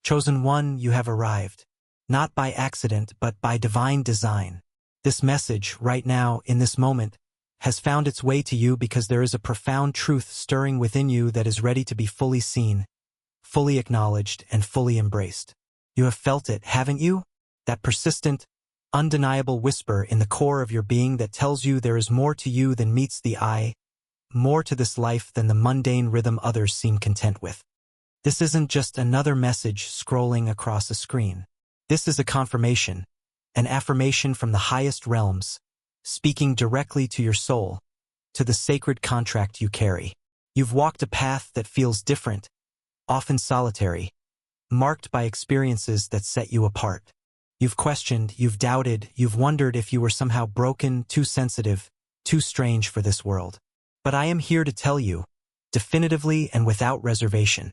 Chosen one, you have arrived. Not by accident, but by divine design. This message, right now, in this moment, has found its way to you because there is a profound truth stirring within you that is ready to be fully seen, fully acknowledged, and fully embraced. You have felt it, haven't you? That persistent, undeniable whisper in the core of your being that tells you there is more to you than meets the eye, more to this life than the mundane rhythm others seem content with. This isn't just another message scrolling across a screen. This is a confirmation, an affirmation from the highest realms, speaking directly to your soul, to the sacred contract you carry. You've walked a path that feels different, often solitary, marked by experiences that set you apart. You've questioned, you've doubted, you've wondered if you were somehow broken, too sensitive, too strange for this world. But I am here to tell you, definitively and without reservation,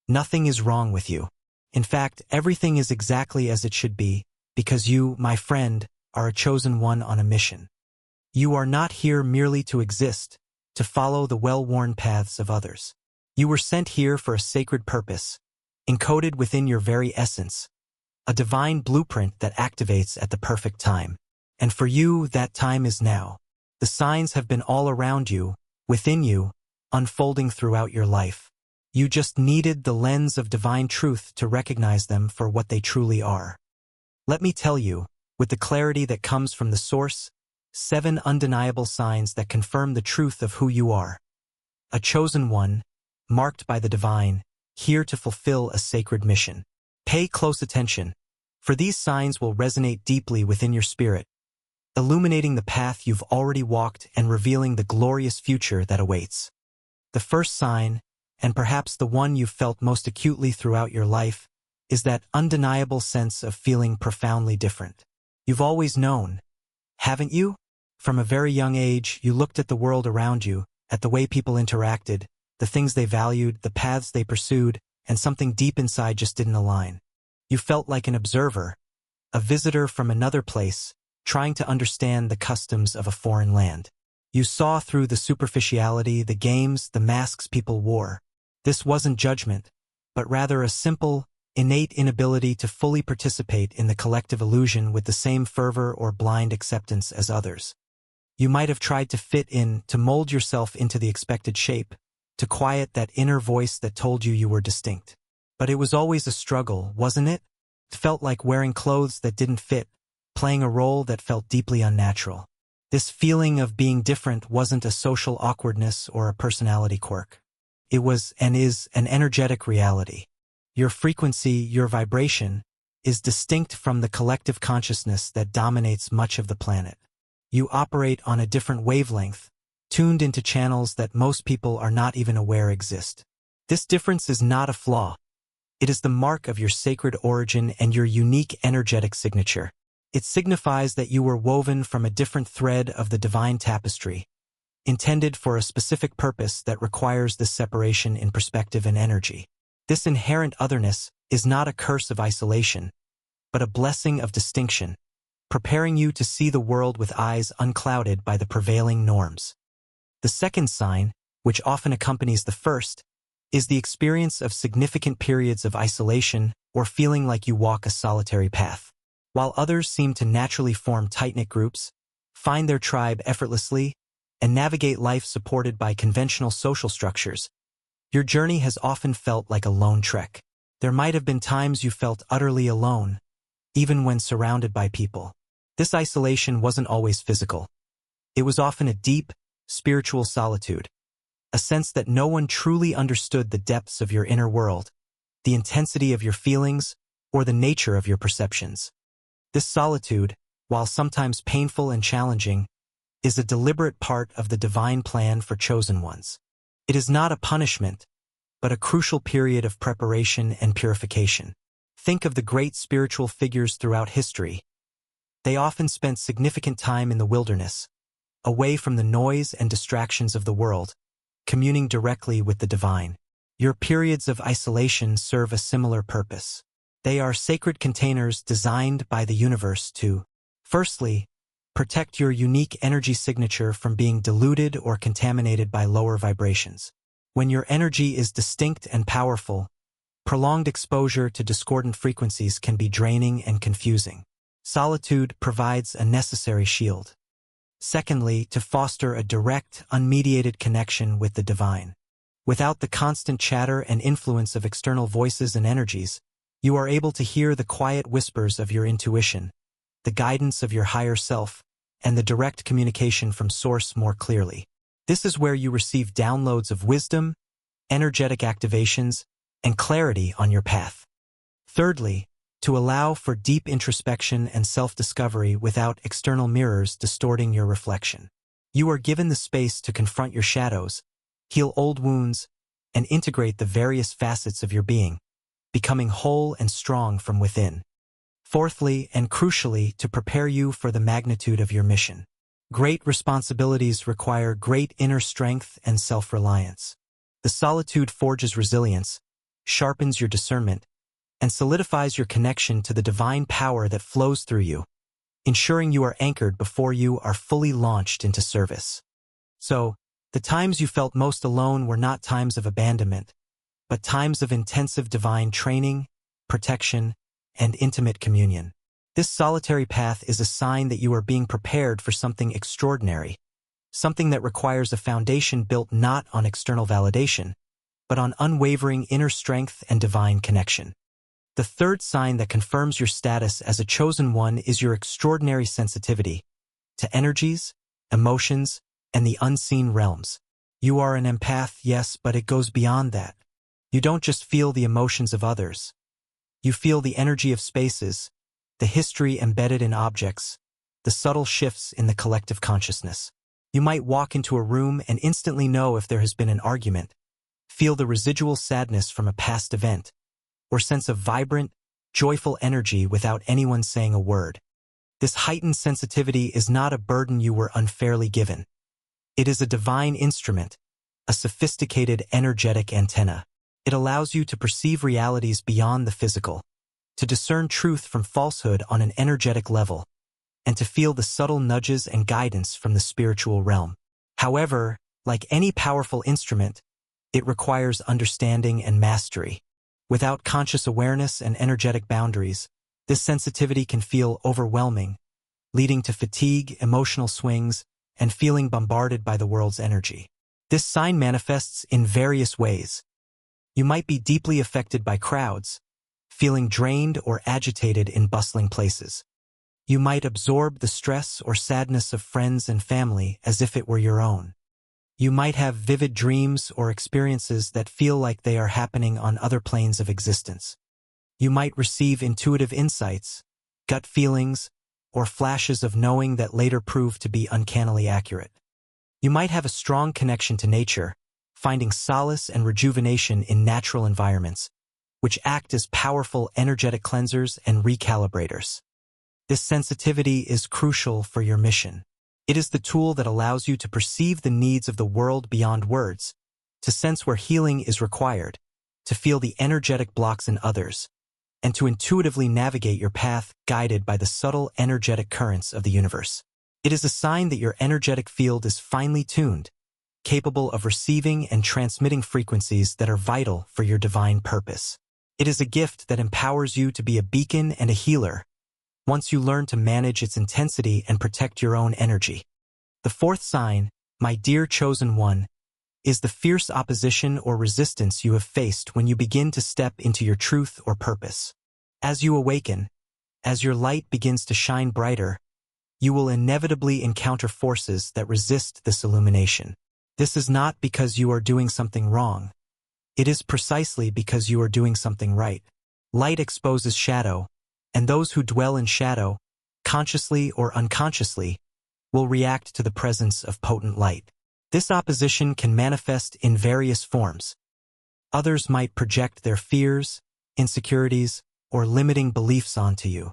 nothing is wrong with you. In fact, everything is exactly as it should be, because you, my friend, are a chosen one on a mission. You are not here merely to exist, to follow the well-worn paths of others. You were sent here for a sacred purpose, encoded within your very essence, a divine blueprint that activates at the perfect time. And for you, that time is now. The signs have been all around you, within you, unfolding throughout your life. You just needed the lens of divine truth to recognize them for what they truly are. Let me tell you, with the clarity that comes from the source, 7 undeniable signs that confirm the truth of who you are. A chosen one, marked by the divine, here to fulfill a sacred mission. Pay close attention, for these signs will resonate deeply within your spirit, illuminating the path you've already walked and revealing the glorious future that awaits. The first sign, and perhaps the one you've felt most acutely throughout your life, is that undeniable sense of feeling profoundly different. You've always known, haven't you? From a very young age, you looked at the world around you, at the way people interacted, the things they valued, the paths they pursued, and something deep inside just didn't align. You felt like an observer, a visitor from another place, trying to understand the customs of a foreign land. You saw through the superficiality, the games, the masks people wore. This wasn't judgment, but rather a simple, innate inability to fully participate in the collective illusion with the same fervor or blind acceptance as others. You might have tried to fit in, to mold yourself into the expected shape, to quiet that inner voice that told you were distinct. But it was always a struggle, wasn't it? It felt like wearing clothes that didn't fit, playing a role that felt deeply unnatural. This feeling of being different wasn't a social awkwardness or a personality quirk. It was and is an energetic reality. Your frequency, your vibration, is distinct from the collective consciousness that dominates much of the planet. You operate on a different wavelength, tuned into channels that most people are not even aware exist. This difference is not a flaw. It is the mark of your sacred origin and your unique energetic signature. It signifies that you were woven from a different thread of the divine tapestry, intended for a specific purpose that requires this separation in perspective and energy. This inherent otherness is not a curse of isolation, but a blessing of distinction, preparing you to see the world with eyes unclouded by the prevailing norms. The second sign, which often accompanies the first, is the experience of significant periods of isolation or feeling like you walk a solitary path. While others seem to naturally form tight-knit groups, find their tribe effortlessly, and navigate life supported by conventional social structures, your journey has often felt like a lone trek. There might have been times you felt utterly alone, even when surrounded by people. This isolation wasn't always physical. It was often a deep, spiritual solitude, a sense that no one truly understood the depths of your inner world, the intensity of your feelings, or the nature of your perceptions. This solitude, while sometimes painful and challenging, is a deliberate part of the divine plan for chosen ones. It is not a punishment, but a crucial period of preparation and purification. Think of the great spiritual figures throughout history. They often spent significant time in the wilderness, away from the noise and distractions of the world, communing directly with the divine. Your periods of isolation serve a similar purpose. They are sacred containers designed by the universe to, firstly, protect your unique energy signature from being diluted or contaminated by lower vibrations. When your energy is distinct and powerful, Prolonged exposure to discordant frequencies can be draining and confusing. Solitude provides a necessary shield. Secondly, to foster a direct, unmediated connection with the divine. Without the constant chatter and influence of external voices and energies, you are able to hear the quiet whispers of your intuition, the guidance of your higher self, and the direct communication from Source more clearly. This is where you receive downloads of wisdom, energetic activations, and clarity on your path. Thirdly, to allow for deep introspection and self-discovery without external mirrors distorting your reflection. You are given the space to confront your shadows, heal old wounds, and integrate the various facets of your being, becoming whole and strong from within. Fourthly, and crucially, to prepare you for the magnitude of your mission. Great responsibilities require great inner strength and self-reliance. The solitude forges resilience, sharpens your discernment, and solidifies your connection to the divine power that flows through you, ensuring you are anchored before you are fully launched into service. So, the times you felt most alone were not times of abandonment, but times of intensive divine training, protection, and intimate communion. This solitary path is a sign that you are being prepared for something extraordinary, something that requires a foundation built not on external validation, but on unwavering inner strength and divine connection. The third sign that confirms your status as a chosen one is your extraordinary sensitivity to energies, emotions, and the unseen realms. You are an empath, yes, but it goes beyond that. You don't just feel the emotions of others. You feel the energy of spaces, the history embedded in objects, the subtle shifts in the collective consciousness. You might walk into a room and instantly know if there has been an argument, feel the residual sadness from a past event, or sense a vibrant, joyful energy without anyone saying a word. This heightened sensitivity is not a burden you were unfairly given. It is a divine instrument, a sophisticated energetic antenna. It allows you to perceive realities beyond the physical, to discern truth from falsehood on an energetic level, and to feel the subtle nudges and guidance from the spiritual realm. However, like any powerful instrument, it requires understanding and mastery. Without conscious awareness and energetic boundaries, this sensitivity can feel overwhelming, leading to fatigue, emotional swings, and feeling bombarded by the world's energy. This sign manifests in various ways. You might be deeply affected by crowds, feeling drained or agitated in bustling places. You might absorb the stress or sadness of friends and family as if it were your own. You might have vivid dreams or experiences that feel like they are happening on other planes of existence. You might receive intuitive insights, gut feelings, or flashes of knowing that later prove to be uncannily accurate. You might have a strong connection to nature, finding solace and rejuvenation in natural environments, which act as powerful energetic cleansers and recalibrators. This sensitivity is crucial for your mission. It is the tool that allows you to perceive the needs of the world beyond words, to sense where healing is required, to feel the energetic blocks in others, and to intuitively navigate your path guided by the subtle energetic currents of the universe. It is a sign that your energetic field is finely tuned, capable of receiving and transmitting frequencies that are vital for your divine purpose. It is a gift that empowers you to be a beacon and a healer, once you learn to manage its intensity and protect your own energy. The fourth sign, my dear chosen one, is the fierce opposition or resistance you have faced when you begin to step into your truth or purpose. As you awaken, as your light begins to shine brighter, you will inevitably encounter forces that resist this illumination. This is not because you are doing something wrong. It is precisely because you are doing something right. Light exposes shadow, and those who dwell in shadow, consciously or unconsciously, will react to the presence of potent light. This opposition can manifest in various forms. Others might project their fears, insecurities, or limiting beliefs onto you.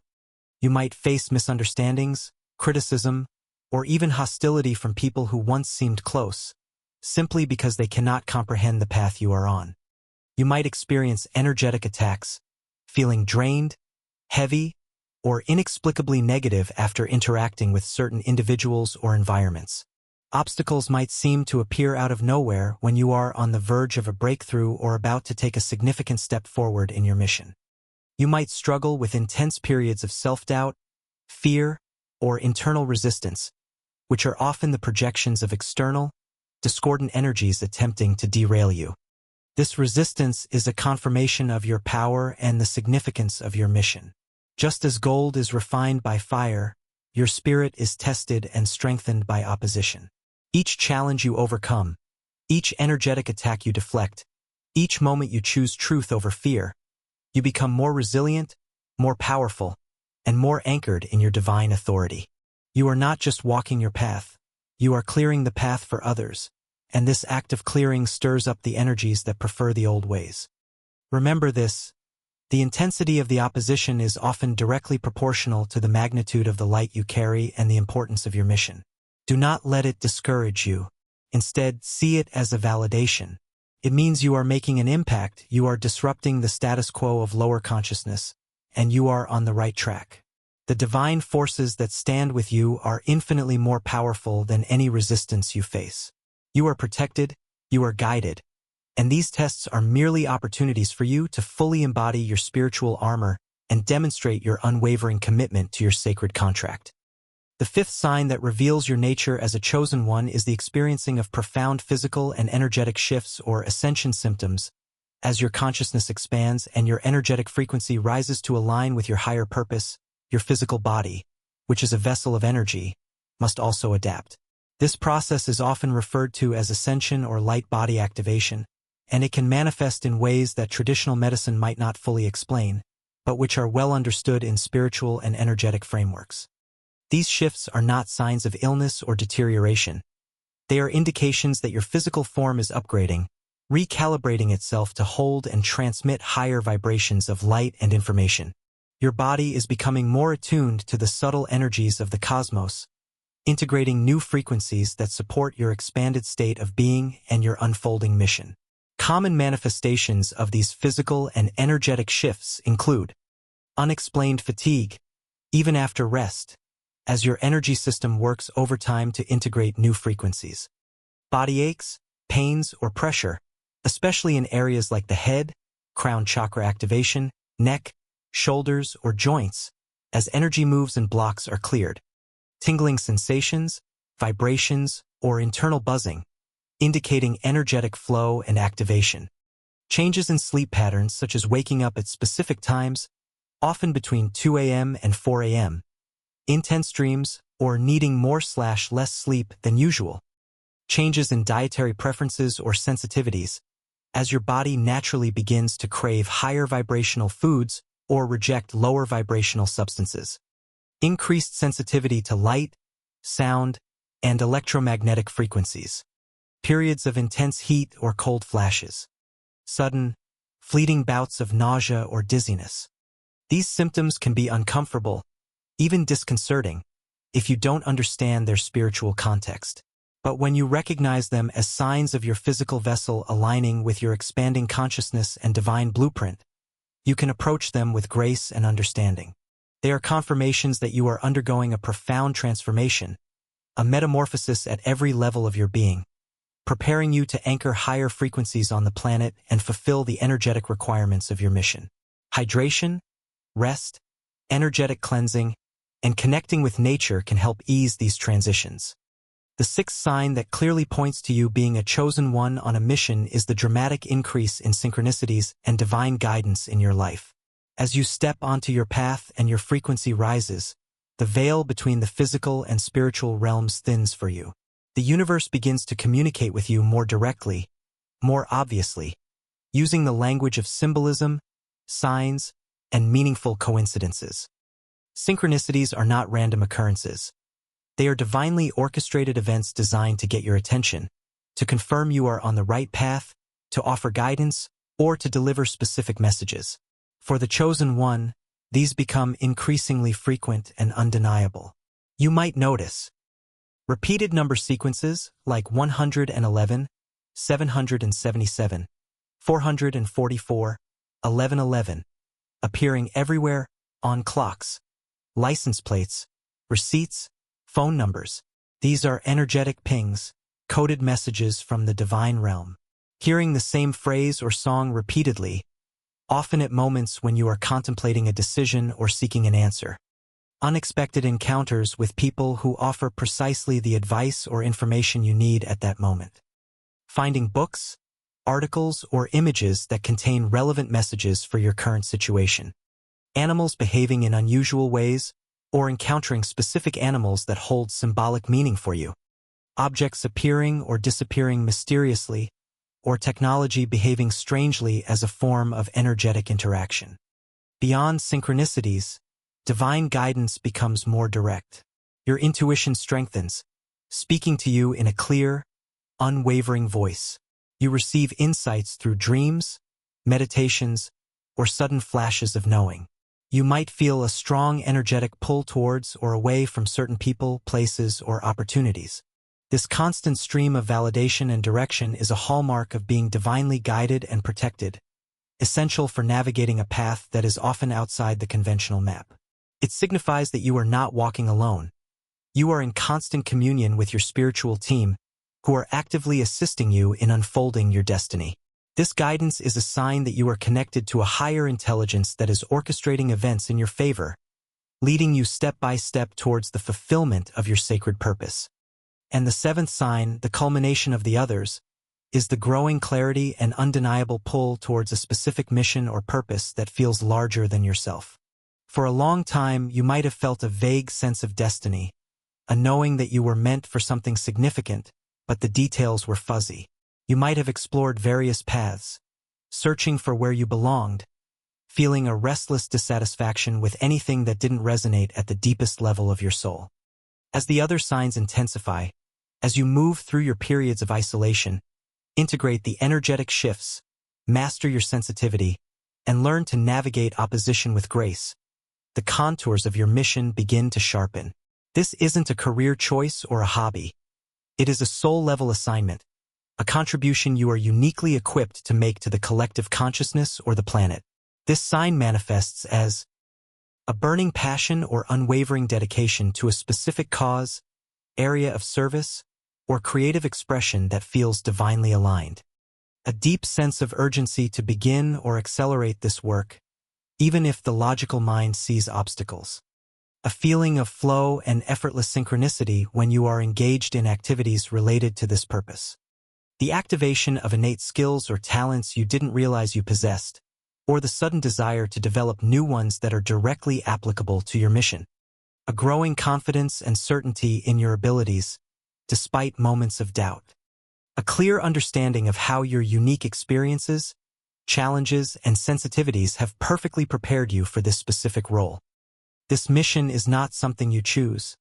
You might face misunderstandings, criticism, or even hostility from people who once seemed close, simply because they cannot comprehend the path you are on. You might experience energetic attacks, feeling drained, heavy, or inexplicably negative after interacting with certain individuals or environments. Obstacles might seem to appear out of nowhere when you are on the verge of a breakthrough or about to take a significant step forward in your mission. You might struggle with intense periods of self-doubt, fear, or internal resistance, which are often the projections of external, discordant energies attempting to derail you. This resistance is a confirmation of your power and the significance of your mission. Just as gold is refined by fire, your spirit is tested and strengthened by opposition. Each challenge you overcome, each energetic attack you deflect, each moment you choose truth over fear, you become more resilient, more powerful, and more anchored in your divine authority. You are not just walking your path, you are clearing the path for others, and this act of clearing stirs up the energies that prefer the old ways. Remember this: the intensity of the opposition is often directly proportional to the magnitude of the light you carry and the importance of your mission. Do not let it discourage you. Instead, see it as a validation. It means you are making an impact, you are disrupting the status quo of lower consciousness, and you are on the right track. The divine forces that stand with you are infinitely more powerful than any resistance you face. You are protected, you are guided, and these tests are merely opportunities for you to fully embody your spiritual armor and demonstrate your unwavering commitment to your sacred contract. The fifth sign that reveals your nature as a chosen one is the experiencing of profound physical and energetic shifts or ascension symptoms. As your consciousness expands and your energetic frequency rises to align with your higher purpose, your physical body, which is a vessel of energy, must also adapt. This process is often referred to as ascension or light body activation, and it can manifest in ways that traditional medicine might not fully explain, but which are well understood in spiritual and energetic frameworks. These shifts are not signs of illness or deterioration. They are indications that your physical form is upgrading, recalibrating itself to hold and transmit higher vibrations of light and information. Your body is becoming more attuned to the subtle energies of the cosmos, integrating new frequencies that support your expanded state of being and your unfolding mission. Common manifestations of these physical and energetic shifts include unexplained fatigue, even after rest, as your energy system works overtime to integrate new frequencies. Body aches, pains, or pressure, especially in areas like the head, crown chakra activation, neck, shoulders, or joints, as energy moves and blocks are cleared. Tingling sensations, vibrations, or internal buzzing, indicating energetic flow and activation. Changes in sleep patterns such as waking up at specific times, often between 2 a.m. and 4 a.m., intense dreams, or needing more/less sleep than usual. Changes in dietary preferences or sensitivities, as your body naturally begins to crave higher vibrational foods or reject lower vibrational substances. Increased sensitivity to light, sound, and electromagnetic frequencies. Periods of intense heat or cold flashes. Sudden, fleeting bouts of nausea or dizziness. These symptoms can be uncomfortable, even disconcerting, if you don't understand their spiritual context. But when you recognize them as signs of your physical vessel aligning with your expanding consciousness and divine blueprint, you can approach them with grace and understanding. They are confirmations that you are undergoing a profound transformation, a metamorphosis at every level of your being, preparing you to anchor higher frequencies on the planet and fulfill the energetic requirements of your mission. Hydration, rest, energetic cleansing, and connecting with nature can help ease these transitions. The sixth sign that clearly points to you being a chosen one on a mission is the dramatic increase in synchronicities and divine guidance in your life. As you step onto your path and your frequency rises, the veil between the physical and spiritual realms thins for you. The universe begins to communicate with you more directly, more obviously, using the language of symbolism, signs, and meaningful coincidences. Synchronicities are not random occurrences. They are divinely orchestrated events designed to get your attention, to confirm you are on the right path, to offer guidance, or to deliver specific messages. For the chosen one, these become increasingly frequent and undeniable. You might notice repeated number sequences like 111, 777, 444, 1111, appearing everywhere, on clocks, license plates, receipts, phone numbers, These are energetic pings, coded messages from the divine realm. Hearing the same phrase or song repeatedly, often at moments when you are contemplating a decision or seeking an answer. Unexpected encounters with people who offer precisely the advice or information you need at that moment. Finding books, articles, or images that contain relevant messages for your current situation. Animals behaving in unusual ways, or encountering specific animals that hold symbolic meaning for you. Objects appearing or disappearing mysteriously, or technology behaving strangely as a form of energetic interaction. Beyond synchronicities, divine guidance becomes more direct. Your intuition strengthens, speaking to you in a clear, unwavering voice. You receive insights through dreams, meditations, or sudden flashes of knowing. You might feel a strong energetic pull towards or away from certain people, places, or opportunities. This constant stream of validation and direction is a hallmark of being divinely guided and protected, essential for navigating a path that is often outside the conventional map. It signifies that you are not walking alone. You are in constant communion with your spiritual team, who are actively assisting you in unfolding your destiny. This guidance is a sign that you are connected to a higher intelligence that is orchestrating events in your favor, leading you step by step towards the fulfillment of your sacred purpose. And the seventh sign, the culmination of the others, is the growing clarity and undeniable pull towards a specific mission or purpose that feels larger than yourself. For a long time, you might have felt a vague sense of destiny, a knowing that you were meant for something significant, but the details were fuzzy. You might have explored various paths, searching for where you belonged, feeling a restless dissatisfaction with anything that didn't resonate at the deepest level of your soul. As the other signs intensify, as you move through your periods of isolation, integrate the energetic shifts, master your sensitivity, and learn to navigate opposition with grace, the contours of your mission begin to sharpen. This isn't a career choice or a hobby. It is a soul-level assignment, a contribution you are uniquely equipped to make to the collective consciousness or the planet. This sign manifests as a burning passion or unwavering dedication to a specific cause, area of service, or creative expression that feels divinely aligned. A deep sense of urgency to begin or accelerate this work, even if the logical mind sees obstacles. A feeling of flow and effortless synchronicity when you are engaged in activities related to this purpose. The activation of innate skills or talents you didn't realize you possessed, or the sudden desire to develop new ones that are directly applicable to your mission. A growing confidence and certainty in your abilities, despite moments of doubt. A clear understanding of how your unique experiences, challenges, and sensitivities have perfectly prepared you for this specific role. This mission is not something you choose.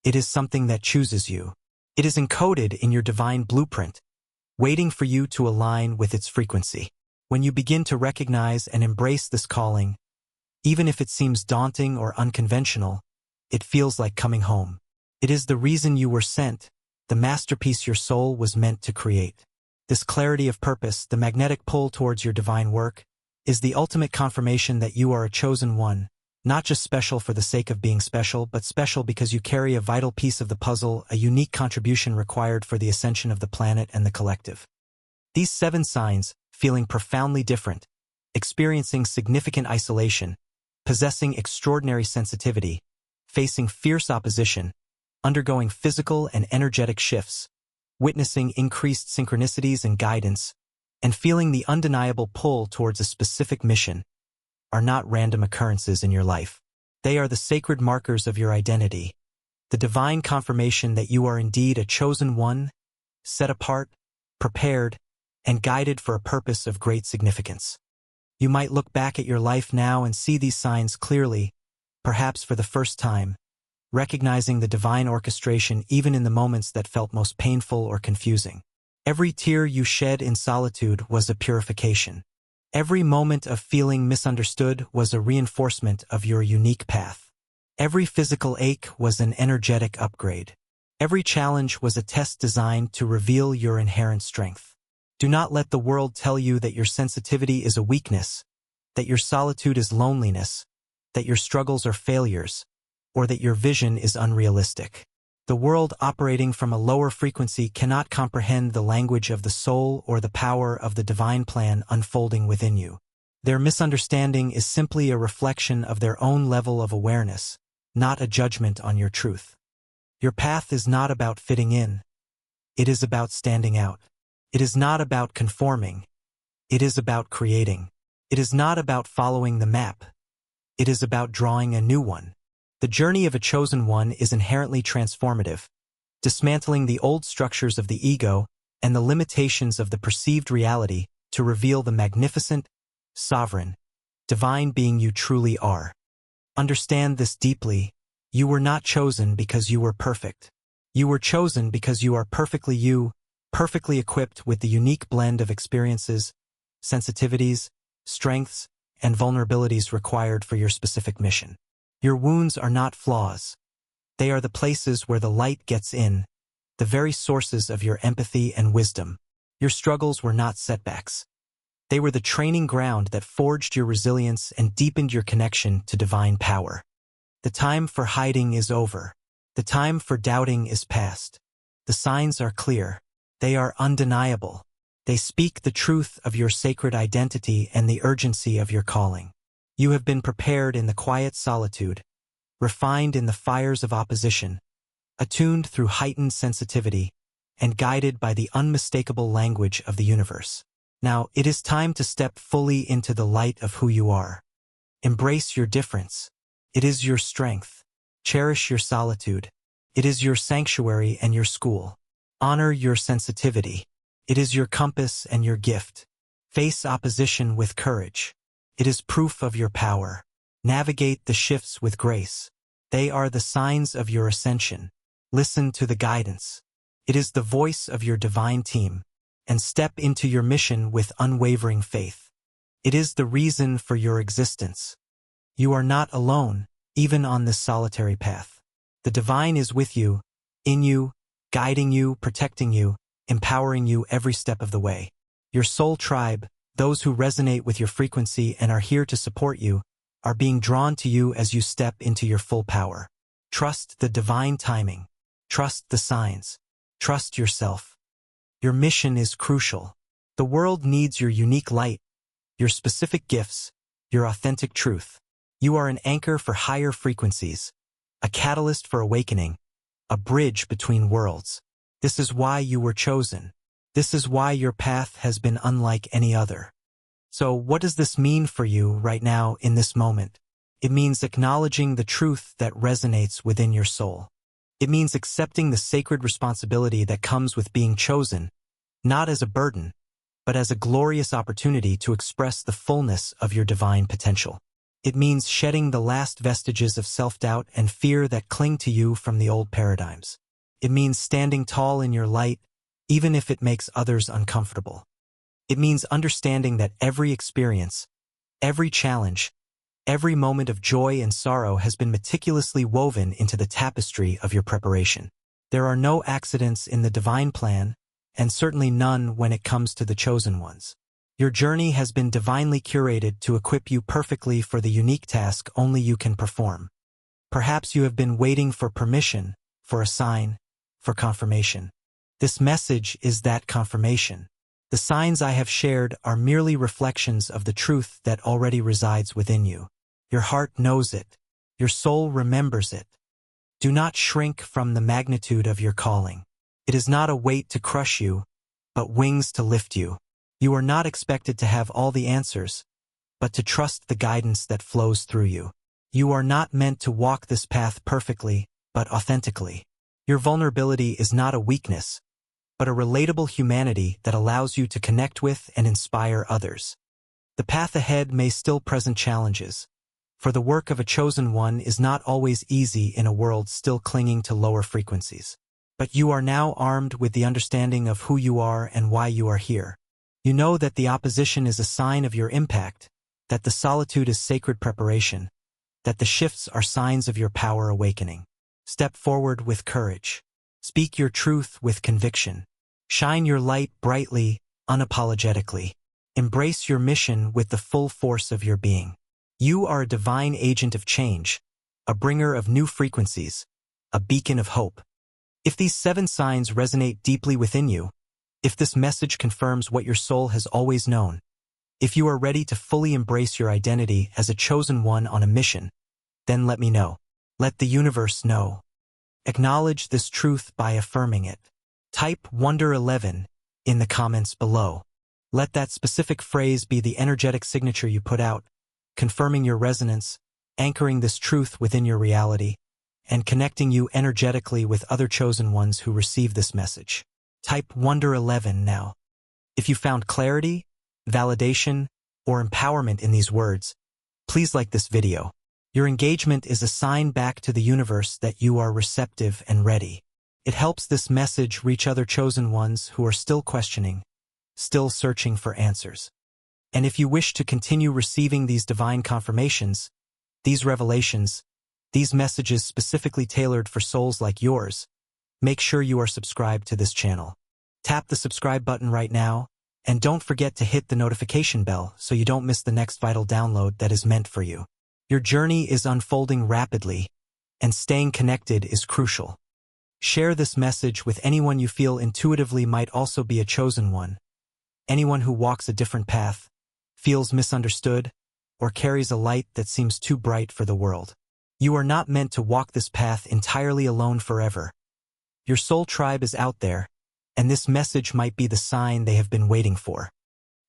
It is something that chooses you. It is encoded in your divine blueprint, waiting for you to align with its frequency. When you begin to recognize and embrace this calling, even if it seems daunting or unconventional, it feels like coming home. It is the reason you were sent, the masterpiece your soul was meant to create. This clarity of purpose, the magnetic pull towards your divine work, is the ultimate confirmation that you are a chosen one, not just special for the sake of being special, but special because you carry a vital piece of the puzzle, a unique contribution required for the ascension of the planet and the collective. These 7 signs, feeling profoundly different, experiencing significant isolation, possessing extraordinary sensitivity, facing fierce opposition, undergoing physical and energetic shifts, witnessing increased synchronicities and guidance, and feeling the undeniable pull towards a specific mission, are not random occurrences in your life. They are the sacred markers of your identity, the divine confirmation that you are indeed a chosen one, set apart, prepared, and guided for a purpose of great significance. You might look back at your life now and see these signs clearly, perhaps for the first time, recognizing the divine orchestration even in the moments that felt most painful or confusing. Every tear you shed in solitude was a purification. Every moment of feeling misunderstood was a reinforcement of your unique path. Every physical ache was an energetic upgrade. Every challenge was a test designed to reveal your inherent strength. Do not let the world tell you that your sensitivity is a weakness, that your solitude is loneliness, that your struggles are failures, or that your vision is unrealistic. The world operating from a lower frequency cannot comprehend the language of the soul or the power of the divine plan unfolding within you. Their misunderstanding is simply a reflection of their own level of awareness, not a judgment on your truth. Your path is not about fitting in. It is about standing out. It is not about conforming. It is about creating. It is not about following the map. It is about drawing a new one. The journey of a chosen one is inherently transformative, dismantling the old structures of the ego and the limitations of the perceived reality to reveal the magnificent, sovereign, divine being you truly are. Understand this deeply. You were not chosen because you were perfect. You were chosen because you are perfectly you, perfectly equipped with the unique blend of experiences, sensitivities, strengths, and vulnerabilities required for your specific mission. Your wounds are not flaws. They are the places where the light gets in, the very sources of your empathy and wisdom. Your struggles were not setbacks. They were the training ground that forged your resilience and deepened your connection to divine power. The time for hiding is over. The time for doubting is past. The signs are clear. They are undeniable. They speak the truth of your sacred identity and the urgency of your calling. You have been prepared in the quiet solitude, refined in the fires of opposition, attuned through heightened sensitivity, and guided by the unmistakable language of the universe. Now, it is time to step fully into the light of who you are. Embrace your difference. It is your strength. Cherish your solitude. It is your sanctuary and your school. Honor your sensitivity. It is your compass and your gift. Face opposition with courage. It is proof of your power. Navigate the shifts with grace. They are the signs of your ascension. Listen to the guidance. It is the voice of your divine team. And step into your mission with unwavering faith. It is the reason for your existence. You are not alone, even on this solitary path. The divine is with you, in you, guiding you, protecting you, empowering you every step of the way. Your soul tribe, those who resonate with your frequency and are here to support you, are being drawn to you as you step into your full power. Trust the divine timing. Trust the signs. Trust yourself. Your mission is crucial. The world needs your unique light, your specific gifts, your authentic truth. You are an anchor for higher frequencies, a catalyst for awakening, a bridge between worlds. This is why you were chosen. This is why your path has been unlike any other. So what does this mean for you right now in this moment? It means acknowledging the truth that resonates within your soul. It means accepting the sacred responsibility that comes with being chosen, not as a burden, but as a glorious opportunity to express the fullness of your divine potential. It means shedding the last vestiges of self-doubt and fear that cling to you from the old paradigms. It means standing tall in your light, even if it makes others uncomfortable. It means understanding that every experience, every challenge, every moment of joy and sorrow has been meticulously woven into the tapestry of your preparation. There are no accidents in the divine plan, and certainly none when it comes to the chosen ones. Your journey has been divinely curated to equip you perfectly for the unique task only you can perform. Perhaps you have been waiting for permission, for a sign, for confirmation. This message is that confirmation. The signs I have shared are merely reflections of the truth that already resides within you. Your heart knows it. Your soul remembers it. Do not shrink from the magnitude of your calling. It is not a weight to crush you, but wings to lift you. You are not expected to have all the answers, but to trust the guidance that flows through you. You are not meant to walk this path perfectly, but authentically. Your vulnerability is not a weakness, but a relatable humanity that allows you to connect with and inspire others. The path ahead may still present challenges, for the work of a chosen one is not always easy in a world still clinging to lower frequencies. But you are now armed with the understanding of who you are and why you are here. You know that the opposition is a sign of your impact, that the solitude is sacred preparation, that the shifts are signs of your power awakening. Step forward with courage. Speak your truth with conviction. Shine your light brightly, unapologetically. Embrace your mission with the full force of your being. You are a divine agent of change, a bringer of new frequencies, a beacon of hope. If these 7 signs resonate deeply within you, if this message confirms what your soul has always known, if you are ready to fully embrace your identity as a chosen one on a mission, then let me know. Let the universe know. Acknowledge this truth by affirming it. Type Wonder 11 in the comments below. Let that specific phrase be the energetic signature you put out, confirming your resonance, anchoring this truth within your reality, and connecting you energetically with other chosen ones who receive this message. Type Wonder 11 now. If you found clarity, validation, or empowerment in these words, please like this video. Your engagement is a sign back to the universe that you are receptive and ready. It helps this message reach other chosen ones who are still questioning, still searching for answers. And if you wish to continue receiving these divine confirmations, these revelations, these messages specifically tailored for souls like yours, make sure you are subscribed to this channel. Tap the subscribe button right now, and don't forget to hit the notification bell so you don't miss the next vital download that is meant for you. Your journey is unfolding rapidly, and staying connected is crucial. Share this message with anyone you feel intuitively might also be a chosen one. Anyone who walks a different path, feels misunderstood, or carries a light that seems too bright for the world. You are not meant to walk this path entirely alone forever. Your soul tribe is out there, and this message might be the sign they have been waiting for.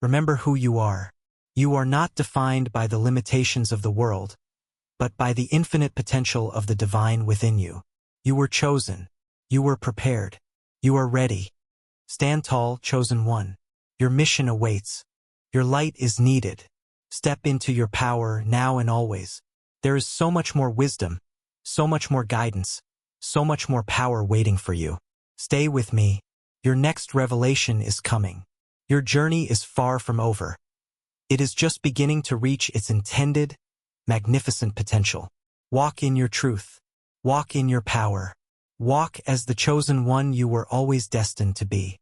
Remember who you are. You are not defined by the limitations of the world, but by the infinite potential of the divine within you. You were chosen. You were prepared. You are ready. Stand tall, chosen one. Your mission awaits. Your light is needed. Step into your power now and always. There is so much more wisdom, so much more guidance, so much more power waiting for you. Stay with me. Your next revelation is coming. Your journey is far from over. It is just beginning to reach its intended, magnificent potential. Walk in your truth. Walk in your power. Walk as the chosen one you were always destined to be.